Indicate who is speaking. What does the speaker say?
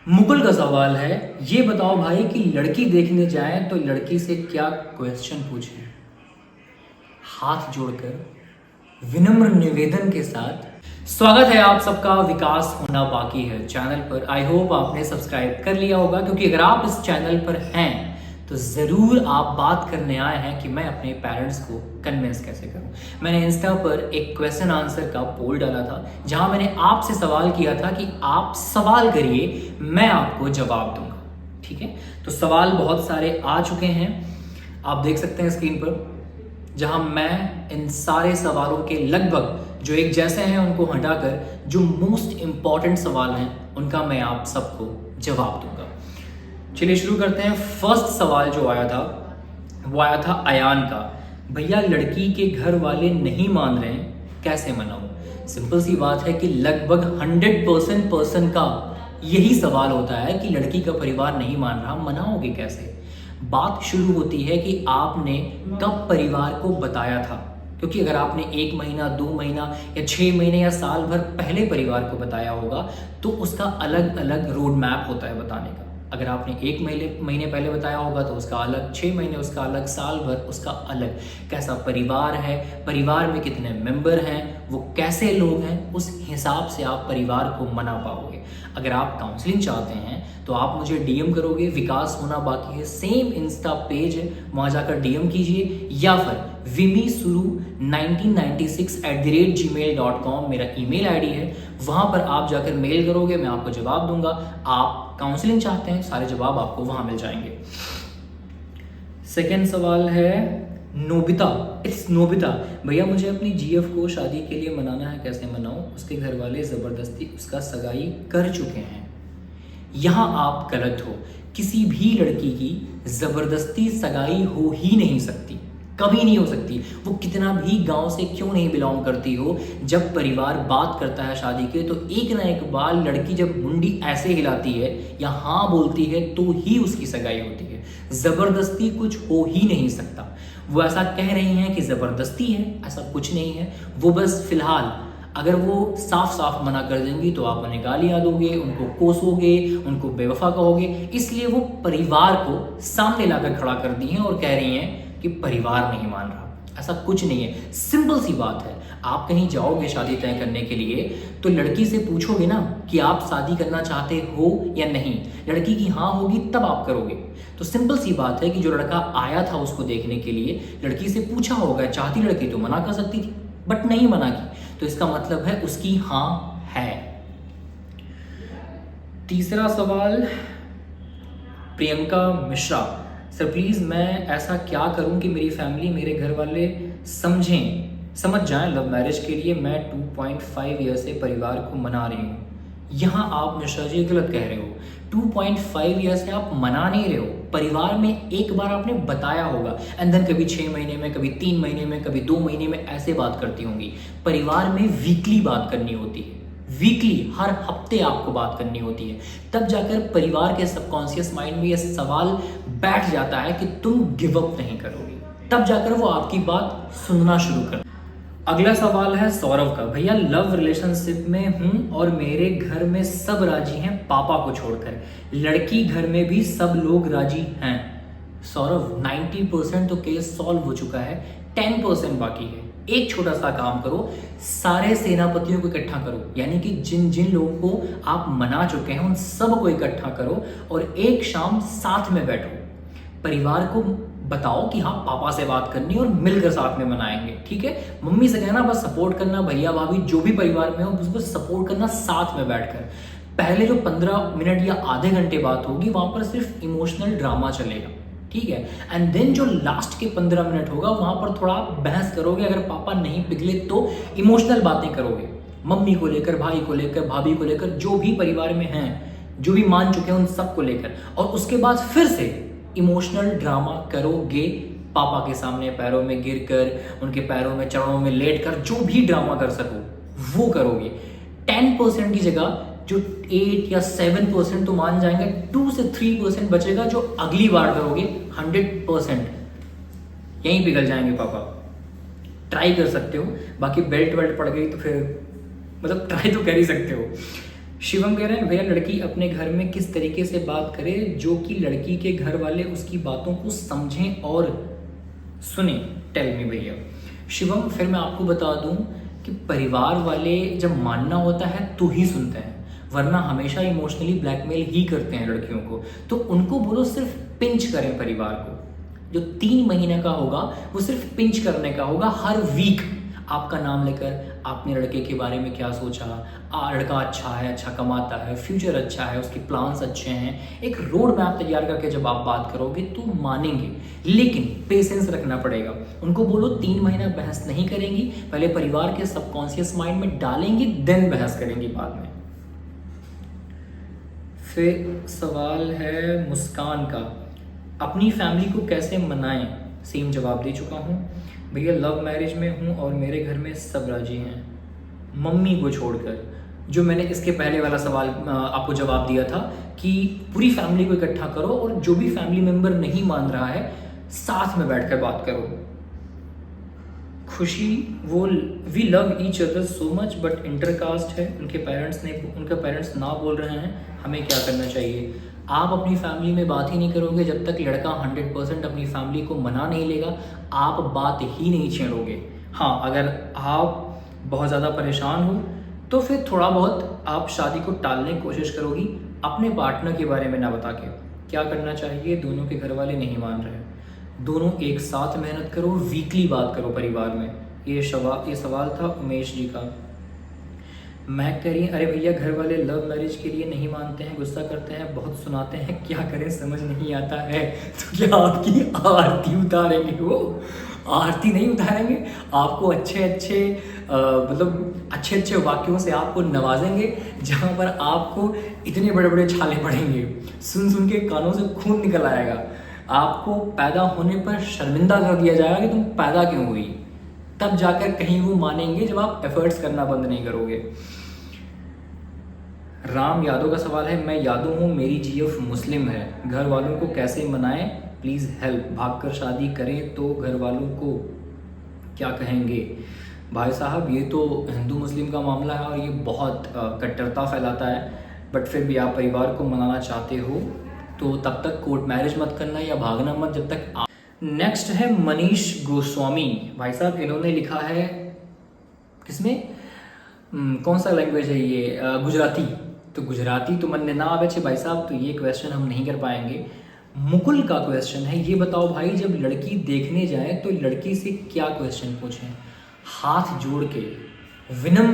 Speaker 1: मुकुल का सवाल है, ये बताओ भाई कि लड़की देखने जाएं तो लड़की से क्या क्वेश्चन पूछें। हाथ जोड़कर विनम्र निवेदन के साथ स्वागत है आप सबका विकास होना बाकी है चैनल पर। आई होप आपने सब्सक्राइब कर लिया होगा, क्योंकि अगर आप इस चैनल पर हैं तो ज़रूर आप बात करने आए हैं कि मैं अपने पेरेंट्स को कन्विंस कैसे करूं। मैंने इंस्टा पर एक क्वेश्चन आंसर का पोल डाला था, जहां मैंने आपसे सवाल किया था कि आप सवाल करिए, मैं आपको जवाब दूंगा। ठीक है, तो सवाल बहुत सारे आ चुके हैं, आप देख सकते हैं स्क्रीन पर, जहां मैं इन सारे सवालों के लगभग जो एक जैसे हैं उनको हटाकर जो मोस्ट इंपॉर्टेंट सवाल हैं उनका मैं आप सबको जवाब दूंगा। चलिए शुरू करते हैं। फर्स्ट सवाल जो आया था वो आया था अयान का। भैया लड़की के घर वाले नहीं मान रहे हैं, कैसे मनाऊं। सिंपल सी बात है कि लगभग 100% पर्सन का यही सवाल होता है कि लड़की का परिवार नहीं मान रहा, मनाओगे कैसे। बात शुरू होती है कि आपने कब परिवार को बताया था, क्योंकि अगर आपने 1 महीना 2 महीना या 6 महीने या साल भर पहले परिवार को बताया होगा तो उसका अलग अलग रोड मैप होता है बताने का। अगर आपने 1 महीने पहले बताया होगा तो उसका अलग, 6 महीने उसका अलग, साल भर उसका अलग। कैसा परिवार है, परिवार में कितने मेंबर हैं, वो कैसे लोग हैं, उस हिसाब से आप परिवार को मना पाओगे। अगर आप काउंसलिंग चाहते हैं तो आप मुझे डीएम करोगे, विकास होना बाकी है सेम इंस्टा पेज है, वहाँ जाकर डीएम कीजिए, या फिर विमीसुरु 1996@gmail.com मेरा ईमेल आईडी है, वहाँ पर आप जाकर मेल करोगे, मैं आपको जवाब दूंगा। आप काउंसलिंग चाहते हैं, सारे जवाब आपको वहाँ मिल जाएंगे। सेकेंड सवाल है नोबिता, इट्स नोबिता। भैया मुझे अपनी जीएफ को शादी के लिए मनाना है, कैसे मनाऊं। उसके घर वाले ज़बरदस्ती उसका सगाई कर चुके हैं। यहाँ आप गलत हो, किसी भी लड़की की ज़बरदस्ती सगाई हो ही नहीं सकती, कभी नहीं हो सकती। वो कितना भी गांव से क्यों नहीं बिलोंग करती हो, जब परिवार बात करता है शादी के तो एक ना एक बार लड़की जब मुंडी ऐसे हिलाती है या हाँ बोलती है तो ही उसकी सगाई होती है। ज़बरदस्ती कुछ हो ही नहीं सकता। वो ऐसा कह रही हैं कि ज़बरदस्ती है, ऐसा कुछ नहीं है। वो बस फिलहाल अगर वो साफ साफ मना कर देंगी तो आप उन्हें गालियाँ दोगे, उनको कोसोगे, उनको बेवफा कहोगे। इसलिए वो परिवार को सामने लाकर खड़ा कर दी हैं और कह रही हैं कि परिवार नहीं मान रहा। ऐसा कुछ नहीं है, सिंपल सी बात है। आप कहीं जाओगे शादी तय करने के लिए तो लड़की से पूछोगे ना कि आप शादी करना चाहते हो या नहीं। लड़की की हाँ होगी तब आप करोगे। तो सिंपल सी बात है कि जो लड़का आया था उसको देखने के लिए, लड़की से पूछा होगा, चाहती लड़की तो मना कर सकती थी बट नहीं मना की, तो इसका मतलब है उसकी हाँ है। तीसरा सवाल प्रियंका मिश्रा, सर प्लीज़ मैं ऐसा क्या करूं कि मेरी फैमिली, मेरे घर वाले समझ जाएं लव मैरिज के लिए। मैं 2.5 ईयर से परिवार को मना रही हूँ। यहाँ आप मिश्रा जी गलत कह रहे हो। 2.5 ईयर से आप मना नहीं रहे हो, परिवार में एक बार आपने बताया होगा एंड देन कभी 6 महीने में, कभी 3 महीने में, कभी 2 महीने में ऐसे बात करती होंगी। परिवार में वीकली बात करनी होती है, वीकली हर हफ्ते आपको बात करनी होती है। तब जाकर परिवार के सबकॉन्शियस माइंड में यह सवाल बैठ जाता है कि तुम गिव अप नहीं करोगे, तब जाकर वो आपकी बात सुनना शुरू कर। अगला सवाल है सौरभ का। भैया लव रिलेशनशिप में हूं और मेरे घर में सब राजी हैं पापा को छोड़कर, लड़की घर में भी सब लोग राजी हैं। सौरभ 90% तो केस सॉल्व हो चुका है, 10% बाकी है। एक छोटा सा काम करो, सारे सेनापतियों को इकट्ठा करो, यानी कि जिन जिन लोगों को आप मना चुके हैं उन सब को इकट्ठा करो और एक शाम साथ में बैठो। परिवार को बताओ कि हाँ पापा से बात करनी और मिलकर साथ में मनाएंगे। ठीक है, मम्मी से कहना बस सपोर्ट करना, भैया भाभी जो भी परिवार में हो उसको सपोर्ट करना साथ में बैठकर। पहले जो 15 मिनट या आधे घंटे बात होगी वहां पर सिर्फ इमोशनल ड्रामा चलेगा, ठीक है। एंड देन जो लास्ट के 15 मिनट होगा वहां पर थोड़ा बहस करोगे, अगर पापा नहीं पिघले तो इमोशनल बातें करोगे, मम्मी को लेकर, भाई को लेकर, भाभी को लेकर, जो भी परिवार में हैं, जो भी मान चुके हैं उन सबको लेकर, और उसके बाद फिर से इमोशनल ड्रामा करोगे पापा के सामने, पैरों में गिरकर, उनके पैरों में, चरणों में लेटकर, जो भी ड्रामा कर सको वो करोगे। 10% की जगह जो 8 या 7% तो मान जाएंगे, 2 से 3% बचेगा जो अगली बार करोगे 100% यहीं पिघल जाएंगे पापा। ट्राई कर सकते हो, बाकी बेल्ट वेल्ट पड़ गई तो फिर मतलब ट्राई तो कर ही सकते हो। शिवम कह रहे हैं भैया लड़की अपने घर में किस तरीके से बात करे जो कि लड़की के घर वाले उसकी बातों को समझें और सुने। टेल मी भैया। शिवम फिर मैं आपको बता दूं कि परिवार वाले जब मानना होता है तो ही सुनते हैं, वरना हमेशा इमोशनली ब्लैकमेल ही करते हैं लड़कियों को। तो उनको बोलो सिर्फ पिंच करें परिवार को। जो 3 महीने का होगा वो सिर्फ पिंच करने का होगा। हर वीक आपका नाम लेकर आपने लड़के के बारे में क्या सोचा, लड़का अच्छा है, अच्छा कमाता है, फ्यूचर अच्छा है, उसके प्लान्स अच्छे हैं, एक रोड मैप तैयार करके जब आप बात करोगे तो मानेंगे। लेकिन पेशेंस रखना पड़ेगा। उनको बोलो 3 महीना बहस नहीं करेंगी, पहले परिवार के सबकॉन्शियस माइंड में डालेंगी, देन बहस करेंगी बाद में। फिर सवाल है मुस्कान का, अपनी फैमिली को कैसे मनाएं? सेम जवाब दे चुका हूँ भैया। लव मैरिज में हूँ और मेरे घर में सब राजी हैं, मम्मी को छोड़कर। जो मैंने इसके पहले वाला सवाल आपको जवाब दिया था कि पूरी फैमिली को इकट्ठा करो और जो भी फैमिली मेम्बर नहीं मान रहा है साथ में बैठकर बात करो। खुशी वो we love each other so much but intercaste है, उनके पेरेंट्स ना बोल रहे हैं, हमें क्या करना चाहिए? आप अपनी फैमिली में बात ही नहीं करोगे जब तक लड़का 100% अपनी फैमिली को मना नहीं लेगा, आप बात ही नहीं छेड़ोगे। हाँ, अगर आप बहुत ज़्यादा परेशान हो तो फिर थोड़ा बहुत आप शादी को टालने की कोशिश करोगी, अपने पार्टनर के बारे में ना बता के। क्या करना चाहिए? दोनों के घर वाले नहीं मान रहे, दोनों एक साथ मेहनत करो, वीकली बात करो परिवार में। ये सवाल था उमेश जी का। मैं कह रही अरे भैया घर वाले लव मैरिज के लिए नहीं मानते हैं, गुस्सा करते हैं, बहुत सुनाते हैं, क्या करें समझ नहीं आता है। तो क्या आपकी आरती उतारेंगे? वो आरती नहीं उतारेंगे, आपको अच्छे अच्छे वाक्यों से आपको नवाजेंगे, जहाँ पर आपको इतने बड़े बड़े छाले पड़ेंगे, सुन के कानों से खून निकल आएगा। आपको पैदा होने पर शर्मिंदा कर दिया जाएगा कि तुम पैदा क्यों हुई। तब जाकर कहीं वो मानेंगे जब आप एफर्ट्स करना बंद नहीं करोगे। राम यादव का सवाल है, मैं यादव हूँ, मेरी जीएफ मुस्लिम है, घर वालों को कैसे मनाएं, प्लीज़ हेल्प। भागकर शादी करें तो घर वालों को क्या कहेंगे? भाई साहब ये तो हिंदू मुस्लिम का मामला है और ये बहुत कट्टरता फैलाता है, बट फिर भी आप परिवार को मनाना चाहते हो तो तब तक कोर्ट मैरिज मत करना या भागना मत जब तक। नेक्स्ट है मनीष गोस्वामी भाई साहब, इन्होंने लिखा है किसमें कौन सा लैंग्वेज है ये? गुजराती। तो गुजराती तो मन ना आवे छे भाई साहब, तो ये क्वेश्चन हम नहीं कर पाएंगे। मुकुल का क्वेश्चन है, ये बताओ भाई जब लड़की देखने जाए तो लड़की से क्या क्वेश्चन पूछें? हाथ जोड़ के विनम्र